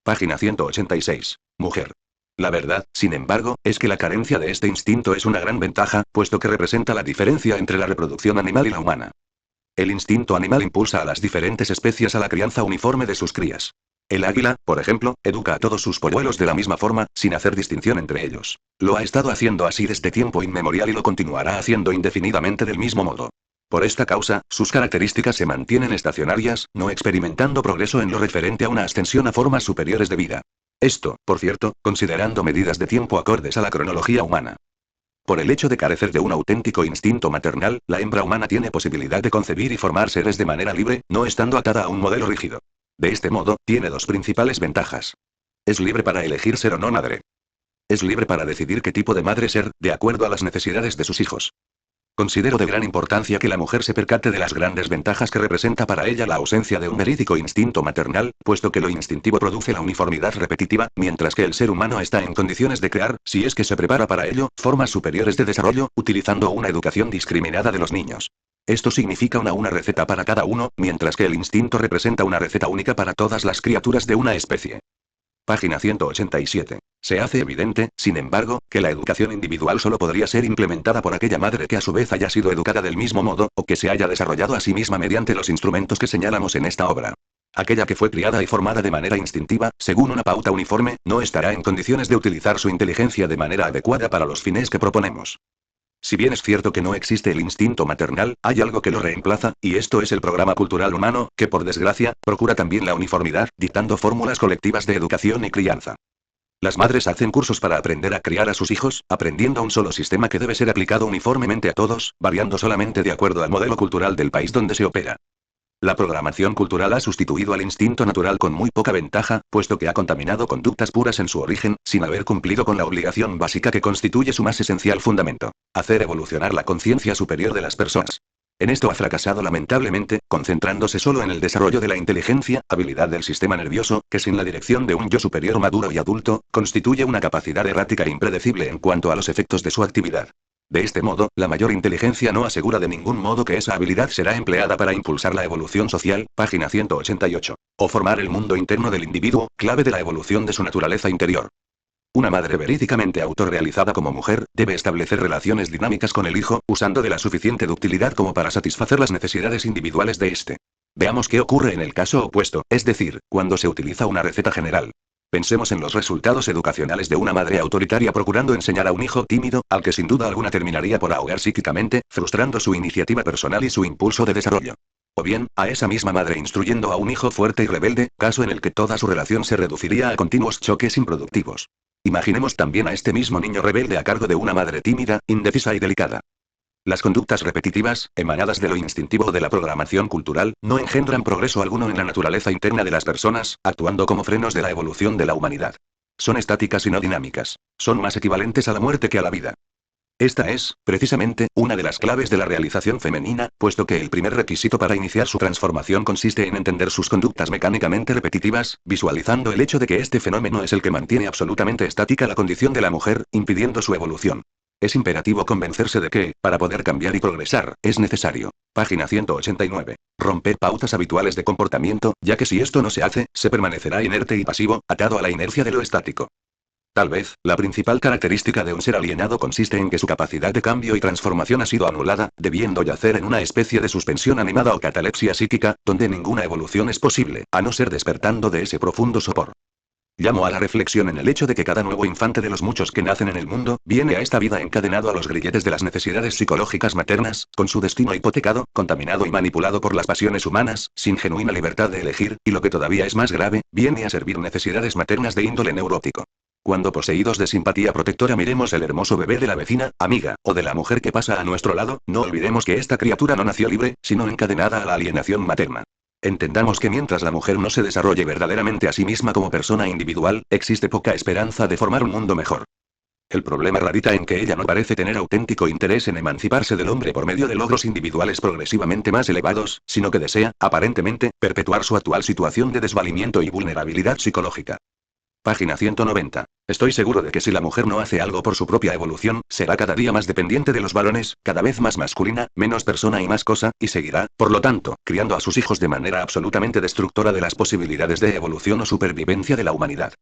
Página 186. Mujer. La verdad, sin embargo, es que la carencia de este instinto es una gran ventaja, puesto que representa la diferencia entre la reproducción animal y la humana. El instinto animal impulsa a las diferentes especies a la crianza uniforme de sus crías. El águila, por ejemplo, educa a todos sus polluelos de la misma forma, sin hacer distinción entre ellos. Lo ha estado haciendo así desde tiempo inmemorial y lo continuará haciendo indefinidamente del mismo modo. Por esta causa, sus características se mantienen estacionarias, no experimentando progreso en lo referente a una ascensión a formas superiores de vida. Esto, por cierto, considerando medidas de tiempo acordes a la cronología humana. Por el hecho de carecer de un auténtico instinto maternal, la hembra humana tiene posibilidad de concebir y formar seres de manera libre, no estando atada a un modelo rígido. De este modo, tiene dos principales ventajas. Es libre para elegir ser o no madre. Es libre para decidir qué tipo de madre ser, de acuerdo a las necesidades de sus hijos. Considero de gran importancia que la mujer se percate de las grandes ventajas que representa para ella la ausencia de un verídico instinto maternal, puesto que lo instintivo produce la uniformidad repetitiva, mientras que el ser humano está en condiciones de crear, si es que se prepara para ello, formas superiores de desarrollo, utilizando una educación discriminada de los niños. Esto significa una receta para cada uno, mientras que el instinto representa una receta única para todas las criaturas de una especie. Página 187. Se hace evidente, sin embargo, que la educación individual solo podría ser implementada por aquella madre que a su vez haya sido educada del mismo modo, o que se haya desarrollado a sí misma mediante los instrumentos que señalamos en esta obra. Aquella que fue criada y formada de manera instintiva, según una pauta uniforme, no estará en condiciones de utilizar su inteligencia de manera adecuada para los fines que proponemos. Si bien es cierto que no existe el instinto maternal, hay algo que lo reemplaza, y esto es el programa cultural humano, que por desgracia, procura también la uniformidad, dictando fórmulas colectivas de educación y crianza. Las madres hacen cursos para aprender a criar a sus hijos, aprendiendo un solo sistema que debe ser aplicado uniformemente a todos, variando solamente de acuerdo al modelo cultural del país donde se opera. La programación cultural ha sustituido al instinto natural con muy poca ventaja, puesto que ha contaminado conductas puras en su origen, sin haber cumplido con la obligación básica que constituye su más esencial fundamento: hacer evolucionar la conciencia superior de las personas. En esto ha fracasado lamentablemente, concentrándose solo en el desarrollo de la inteligencia, habilidad del sistema nervioso, que sin la dirección de un yo superior maduro y adulto, constituye una capacidad errática e impredecible en cuanto a los efectos de su actividad. De este modo, la mayor inteligencia no asegura de ningún modo que esa habilidad será empleada para impulsar la evolución social, página 188, o formar el mundo interno del individuo, clave de la evolución de su naturaleza interior. Una madre verídicamente autorrealizada como mujer, debe establecer relaciones dinámicas con el hijo, usando de la suficiente ductilidad como para satisfacer las necesidades individuales de éste. Veamos qué ocurre en el caso opuesto, es decir, cuando se utiliza una receta general. Pensemos en los resultados educacionales de una madre autoritaria procurando enseñar a un hijo tímido, al que sin duda alguna terminaría por ahogar psíquicamente, frustrando su iniciativa personal y su impulso de desarrollo. O bien, a esa misma madre instruyendo a un hijo fuerte y rebelde, caso en el que toda su relación se reduciría a continuos choques improductivos. Imaginemos también a este mismo niño rebelde a cargo de una madre tímida, indecisa y delicada. Las conductas repetitivas, emanadas de lo instintivo o de la programación cultural, no engendran progreso alguno en la naturaleza interna de las personas, actuando como frenos de la evolución de la humanidad. Son estáticas y no dinámicas. Son más equivalentes a la muerte que a la vida. Esta es, precisamente, una de las claves de la realización femenina, puesto que el primer requisito para iniciar su transformación consiste en entender sus conductas mecánicamente repetitivas, visualizando el hecho de que este fenómeno es el que mantiene absolutamente estática la condición de la mujer, impidiendo su evolución. Es imperativo convencerse de que, para poder cambiar y progresar, es necesario, página 189, romper pautas habituales de comportamiento, ya que si esto no se hace, se permanecerá inerte y pasivo, atado a la inercia de lo estático. Tal vez, la principal característica de un ser alienado consiste en que su capacidad de cambio y transformación ha sido anulada, debiendo yacer en una especie de suspensión animada o catalepsia psíquica, donde ninguna evolución es posible, a no ser despertando de ese profundo sopor. Llamo a la reflexión en el hecho de que cada nuevo infante de los muchos que nacen en el mundo, viene a esta vida encadenado a los grilletes de las necesidades psicológicas maternas, con su destino hipotecado, contaminado y manipulado por las pasiones humanas, sin genuina libertad de elegir, y lo que todavía es más grave, viene a servir necesidades maternas de índole neurótico. Cuando poseídos de simpatía protectora miremos el hermoso bebé de la vecina, amiga, o de la mujer que pasa a nuestro lado, no olvidemos que esta criatura no nació libre, sino encadenada a la alienación materna. Entendamos que mientras la mujer no se desarrolle verdaderamente a sí misma como persona individual, existe poca esperanza de formar un mundo mejor. El problema radica en que ella no parece tener auténtico interés en emanciparse del hombre por medio de logros individuales progresivamente más elevados, sino que desea, aparentemente, perpetuar su actual situación de desvalimiento y vulnerabilidad psicológica. Página 190. Estoy seguro de que si la mujer no hace algo por su propia evolución, será cada día más dependiente de los varones, cada vez más masculina, menos persona y más cosa, y seguirá, por lo tanto, criando a sus hijos de manera absolutamente destructora de las posibilidades de evolución o supervivencia de la humanidad.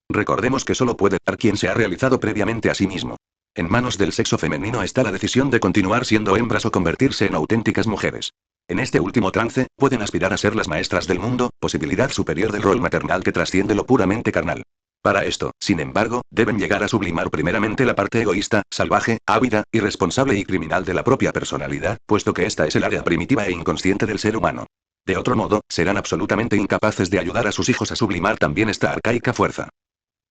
Recordemos que solo puede dar quien se ha realizado previamente a sí mismo. En manos del sexo femenino está la decisión de continuar siendo hembras o convertirse en auténticas mujeres. En este último trance, pueden aspirar a ser las maestras del mundo, posibilidad superior del rol maternal que trasciende lo puramente carnal. Para esto, sin embargo, deben llegar a sublimar primeramente la parte egoísta, salvaje, ávida, irresponsable y criminal de la propia personalidad, puesto que esta es el área primitiva e inconsciente del ser humano. De otro modo, serán absolutamente incapaces de ayudar a sus hijos a sublimar también esta arcaica fuerza.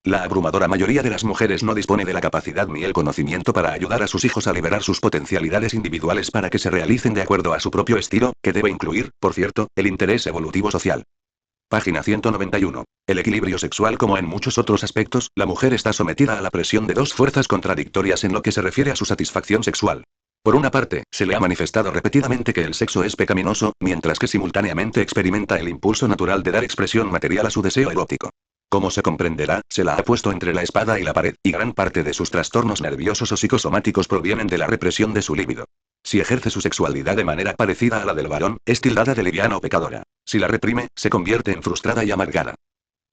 La abrumadora mayoría de las mujeres no dispone de la capacidad ni el conocimiento para ayudar a sus hijos a liberar sus potencialidades individuales para que se realicen de acuerdo a su propio estilo, que debe incluir, por cierto, el interés evolutivo social. Página 191. El equilibrio sexual. Como en muchos otros aspectos, la mujer está sometida a la presión de dos fuerzas contradictorias en lo que se refiere a su satisfacción sexual. Por una parte, se le ha manifestado repetidamente que el sexo es pecaminoso, mientras que simultáneamente experimenta el impulso natural de dar expresión material a su deseo erótico. Como se comprenderá, se la ha puesto entre la espada y la pared, y gran parte de sus trastornos nerviosos o psicosomáticos provienen de la represión de su líbido. Si ejerce su sexualidad de manera parecida a la del varón, es tildada de liviana o pecadora. Si la reprime, se convierte en frustrada y amargada.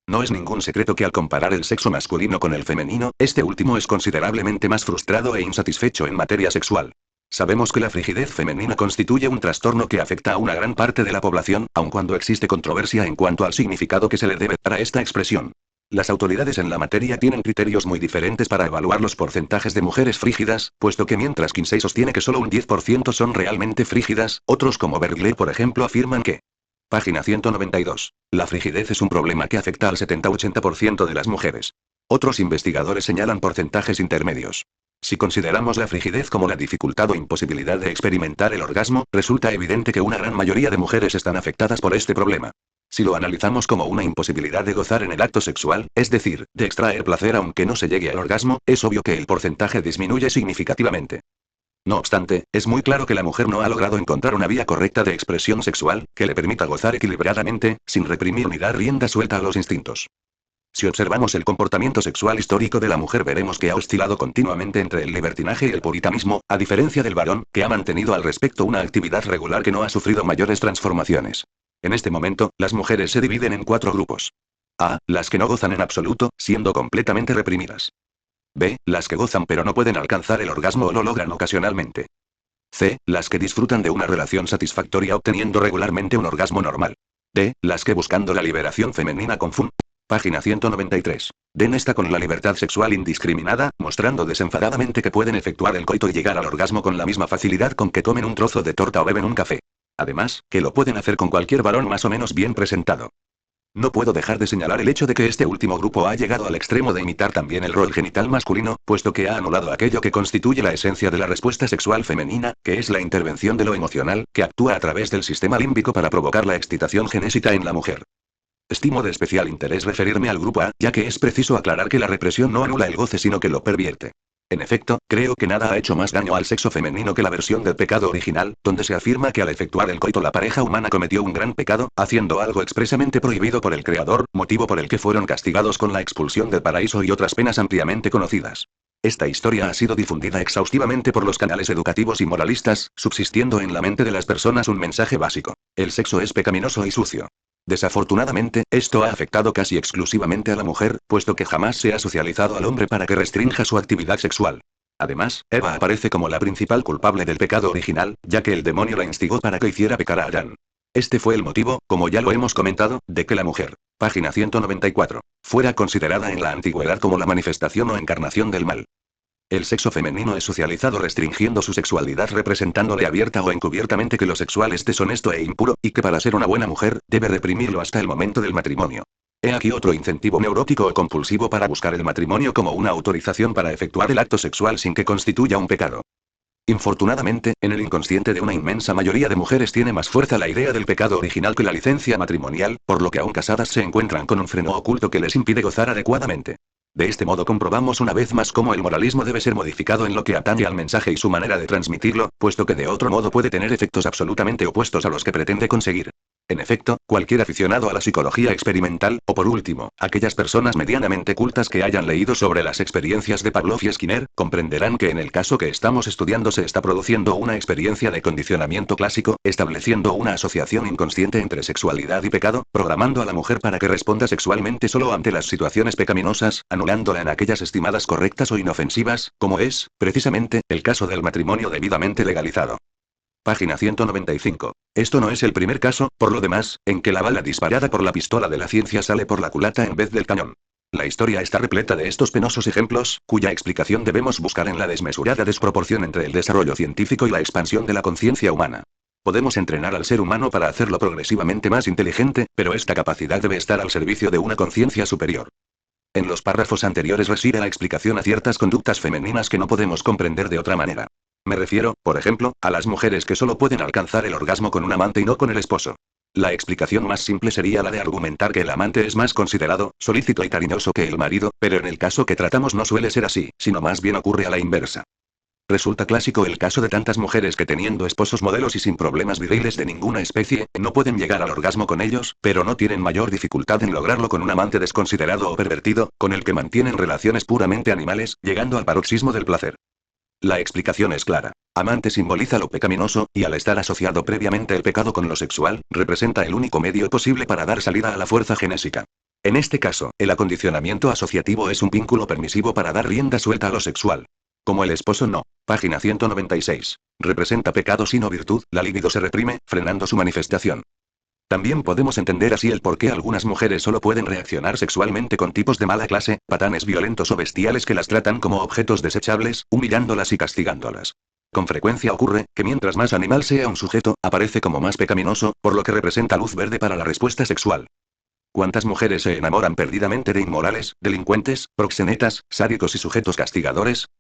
No es ningún secreto que al comparar el sexo masculino con el femenino, este último es considerablemente más frustrado e insatisfecho en materia sexual. Sabemos que la frigidez femenina constituye un trastorno que afecta a una gran parte de la población, aun cuando existe controversia en cuanto al significado que se le debe dar a esta expresión. Las autoridades en la materia tienen criterios muy diferentes para evaluar los porcentajes de mujeres frígidas, puesto que mientras Kinsey sostiene que solo un 10% son realmente frígidas, otros como Bergley por ejemplo afirman que. Página 192. La frigidez es un problema que afecta al 70-80% de las mujeres. Otros investigadores señalan porcentajes intermedios. Si consideramos la frigidez como la dificultad o imposibilidad de experimentar el orgasmo, resulta evidente que una gran mayoría de mujeres están afectadas por este problema. Si lo analizamos como una imposibilidad de gozar en el acto sexual, es decir, de extraer placer aunque no se llegue al orgasmo, es obvio que el porcentaje disminuye significativamente. No obstante, es muy claro que la mujer no ha logrado encontrar una vía correcta de expresión sexual, que le permita gozar equilibradamente, sin reprimir ni dar rienda suelta a los instintos. Si observamos el comportamiento sexual histórico de la mujer veremos que ha oscilado continuamente entre el libertinaje y el puritanismo, a diferencia del varón, que ha mantenido al respecto una actividad regular que no ha sufrido mayores transformaciones. En este momento, las mujeres se dividen en 4 grupos. A. Las que no gozan en absoluto, siendo completamente reprimidas. B. Las que gozan pero no pueden alcanzar el orgasmo o lo logran ocasionalmente. C. Las que disfrutan de una relación satisfactoria obteniendo regularmente un orgasmo normal. D. Las que buscando la liberación femenina confunden. Página 193. Den está con la libertad sexual indiscriminada, mostrando desenfadadamente que pueden efectuar el coito y llegar al orgasmo con la misma facilidad con que comen un trozo de torta o beben un café. Además, que lo pueden hacer con cualquier varón más o menos bien presentado. No puedo dejar de señalar el hecho de que este último grupo ha llegado al extremo de imitar también el rol genital masculino, puesto que ha anulado aquello que constituye la esencia de la respuesta sexual femenina, que es la intervención de lo emocional, que actúa a través del sistema límbico para provocar la excitación genésica en la mujer. Estimo de especial interés referirme al grupo A, ya que es preciso aclarar que la represión no anula el goce sino que lo pervierte. En efecto, creo que nada ha hecho más daño al sexo femenino que la versión del pecado original, donde se afirma que al efectuar el coito la pareja humana cometió un gran pecado, haciendo algo expresamente prohibido por el Creador, motivo por el que fueron castigados con la expulsión del paraíso y otras penas ampliamente conocidas. Esta historia ha sido difundida exhaustivamente por los canales educativos y moralistas, subsistiendo en la mente de las personas un mensaje básico: el sexo es pecaminoso y sucio. Desafortunadamente, esto ha afectado casi exclusivamente a la mujer, puesto que jamás se ha socializado al hombre para que restrinja su actividad sexual. Además, Eva aparece como la principal culpable del pecado original, ya que el demonio la instigó para que hiciera pecar a Adán. Este fue el motivo, como ya lo hemos comentado, de que la mujer, página 194, fuera considerada en la antigüedad como la manifestación o encarnación del mal. El sexo femenino es socializado restringiendo su sexualidad representándole abierta o encubiertamente que lo sexual es deshonesto e impuro, y que para ser una buena mujer, debe reprimirlo hasta el momento del matrimonio. He aquí otro incentivo neurótico o compulsivo para buscar el matrimonio como una autorización para efectuar el acto sexual sin que constituya un pecado. Infortunadamente, en el inconsciente de una inmensa mayoría de mujeres tiene más fuerza la idea del pecado original que la licencia matrimonial, por lo que aún casadas se encuentran con un freno oculto que les impide gozar adecuadamente. De este modo comprobamos una vez más cómo el moralismo debe ser modificado en lo que atañe al mensaje y su manera de transmitirlo, puesto que de otro modo puede tener efectos absolutamente opuestos a los que pretende conseguir. En efecto, cualquier aficionado a la psicología experimental, o por último, aquellas personas medianamente cultas que hayan leído sobre las experiencias de Pavlov y Skinner, comprenderán que en el caso que estamos estudiando se está produciendo una experiencia de condicionamiento clásico, estableciendo una asociación inconsciente entre sexualidad y pecado, programando a la mujer para que responda sexualmente solo ante las situaciones pecaminosas, anulándola en aquellas estimadas correctas o inofensivas, como es, precisamente, el caso del matrimonio debidamente legalizado. Página 195. Esto no es el primer caso, por lo demás, en que la bala disparada por la pistola de la ciencia sale por la culata en vez del cañón. La historia está repleta de estos penosos ejemplos, cuya explicación debemos buscar en la desmesurada desproporción entre el desarrollo científico y la expansión de la conciencia humana. Podemos entrenar al ser humano para hacerlo progresivamente más inteligente, pero esta capacidad debe estar al servicio de una conciencia superior. En los párrafos anteriores reside la explicación a ciertas conductas femeninas que no podemos comprender de otra manera. Me refiero, por ejemplo, a las mujeres que solo pueden alcanzar el orgasmo con un amante y no con el esposo. La explicación más simple sería la de argumentar que el amante es más considerado, solícito y cariñoso que el marido, pero en el caso que tratamos no suele ser así, sino más bien ocurre a la inversa. Resulta clásico el caso de tantas mujeres que teniendo esposos modelos y sin problemas viriles de ninguna especie, no pueden llegar al orgasmo con ellos, pero no tienen mayor dificultad en lograrlo con un amante desconsiderado o pervertido, con el que mantienen relaciones puramente animales, llegando al paroxismo del placer. La explicación es clara. Amante simboliza lo pecaminoso, y al estar asociado previamente el pecado con lo sexual, representa el único medio posible para dar salida a la fuerza genésica. En este caso, el acondicionamiento asociativo es un vínculo permisivo para dar rienda suelta a lo sexual. Como el esposo no. Página 196. Representa pecado sino virtud, la libido se reprime, frenando su manifestación. También podemos entender así el por qué algunas mujeres solo pueden reaccionar sexualmente con tipos de mala clase, patanes violentos o bestiales que las tratan como objetos desechables, humillándolas y castigándolas. Con frecuencia ocurre, que mientras más animal sea un sujeto, aparece como más pecaminoso, por lo que representa luz verde para la respuesta sexual. ¿Cuántas mujeres se enamoran perdidamente de inmorales, delincuentes, proxenetas, sádicos y sujetos castigadores?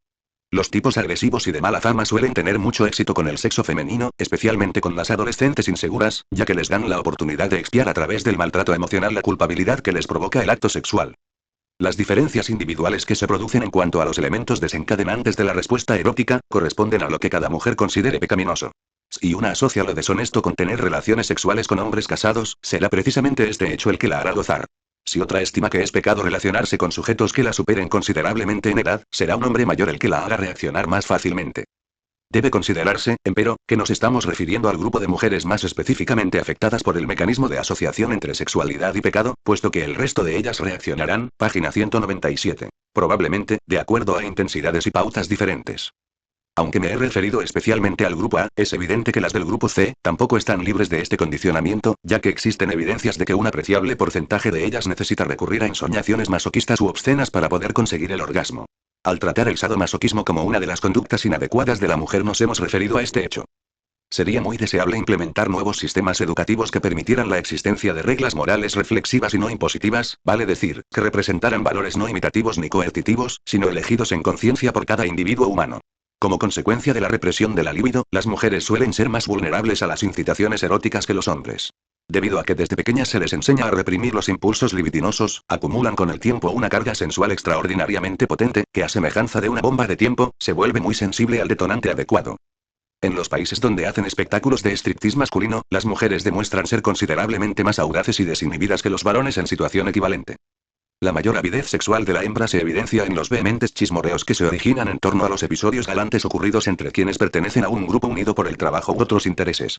Los tipos agresivos y de mala fama suelen tener mucho éxito con el sexo femenino, especialmente con las adolescentes inseguras, ya que les dan la oportunidad de expiar a través del maltrato emocional la culpabilidad que les provoca el acto sexual. Las diferencias individuales que se producen en cuanto a los elementos desencadenantes de la respuesta erótica, corresponden a lo que cada mujer considere pecaminoso. Si una asocia lo deshonesto con tener relaciones sexuales con hombres casados, será precisamente este hecho el que la hará gozar. Si otra estima que es pecado relacionarse con sujetos que la superen considerablemente en edad, será un hombre mayor el que la haga reaccionar más fácilmente. Debe considerarse, empero, que nos estamos refiriendo al grupo de mujeres más específicamente afectadas por el mecanismo de asociación entre sexualidad y pecado, puesto que el resto de ellas reaccionarán, página 197. Probablemente, de acuerdo a intensidades y pautas diferentes. Aunque me he referido especialmente al grupo A, es evidente que las del grupo C tampoco están libres de este condicionamiento, ya que existen evidencias de que un apreciable porcentaje de ellas necesita recurrir a ensoñaciones masoquistas u obscenas para poder conseguir el orgasmo. Al tratar el sadomasoquismo como una de las conductas inadecuadas de la mujer nos hemos referido a este hecho. Sería muy deseable implementar nuevos sistemas educativos que permitieran la existencia de reglas morales reflexivas y no impositivas, vale decir, que representaran valores no imitativos ni coercitivos, sino elegidos en conciencia por cada individuo humano. Como consecuencia de la represión de la libido, las mujeres suelen ser más vulnerables a las incitaciones eróticas que los hombres. Debido a que desde pequeñas se les enseña a reprimir los impulsos libidinosos, acumulan con el tiempo una carga sensual extraordinariamente potente, que a semejanza de una bomba de tiempo, se vuelve muy sensible al detonante adecuado. En los países donde hacen espectáculos de striptease masculino, las mujeres demuestran ser considerablemente más audaces y desinhibidas que los varones en situación equivalente. La mayor avidez sexual de la hembra se evidencia en los vehementes chismorreos que se originan en torno a los episodios galantes ocurridos entre quienes pertenecen a un grupo unido por el trabajo u otros intereses.